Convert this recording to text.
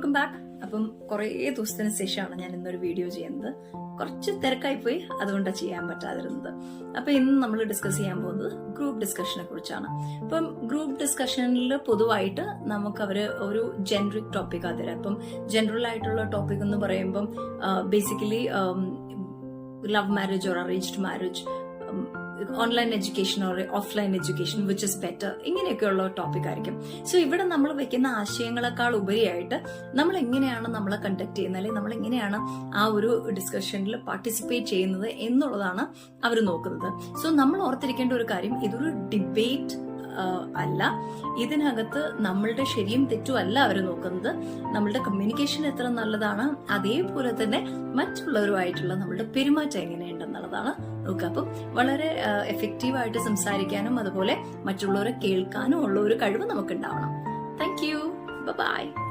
Welcome back. അപ്പം കുറേ ദിവസത്തിന് ശേഷമാണ് ഞാൻ ഇന്നൊരു വീഡിയോ ചെയ്യുന്നത്. കുറച്ച് തിരക്കായി പോയി, അതുകൊണ്ടാണ് ചെയ്യാൻ പറ്റാതിരുന്നത്. അപ്പൊ ഇന്ന് നമ്മൾ ഡിസ്കസ് ചെയ്യാൻ പോകുന്നത് ഗ്രൂപ്പ് ഡിസ്കഷനെ കുറിച്ചാണ്. അപ്പം ഗ്രൂപ്പ് ഡിസ്കഷനിൽ പൊതുവായിട്ട് നമുക്ക് അവര് ഒരു ജനറിക് ടോപ്പിക്കാണ് തരാം. അപ്പം ജനറൽ ആയിട്ടുള്ള ടോപ്പിക് എന്ന് പറയുമ്പം basically love marriage or arranged marriage, online education or offline education which is better, ഇങ്ങനെയൊക്കെയുള്ള ടോപ്പിക് ആയിരിക്കും. സോ ഇവിടെ നമ്മൾ വെക്കുന്ന ആശയങ്ങളെക്കാൾ ഉപരിയായിട്ട് നമ്മൾ എങ്ങനെയാണ് നമ്മളെ കണ്ടക്ട് ചെയ്യുന്നത്, അല്ലെങ്കിൽ നമ്മൾ എങ്ങനെയാണ് ആ ഒരു ഡിസ്കഷനിൽ പാർട്ടിസിപ്പേറ്റ് ചെയ്യുന്നത് എന്നുള്ളതാണ് അവർ നോക്കുന്നത്. സോ നമ്മൾ ഓർത്തിരിക്കേണ്ട ഒരു കാര്യം, ഇതൊരു ഡിബേറ്റ് അല്ല. ഇതിനകത്ത് നമ്മളുടെ ശരിയും തെറ്റും അല്ല അവർ നോക്കുന്നത്. നമ്മളുടെ കമ്മ്യൂണിക്കേഷൻ എത്ര നല്ലതാണ്, അതേപോലെ തന്നെ മറ്റുള്ളവരുമായിട്ടുള്ള നമ്മളുടെ പെരുമാറ്റം എങ്ങനെയുണ്ടെന്നുള്ളതാണ് നോക്കുക. അപ്പം വളരെ എഫക്റ്റീവായിട്ട് സംസാരിക്കാനും അതുപോലെ മറ്റുള്ളവരെ കേൾക്കാനും ഉള്ള ഒരു കഴിവ് നമുക്ക് ഉണ്ടാവണം. Thank you. ബൈ.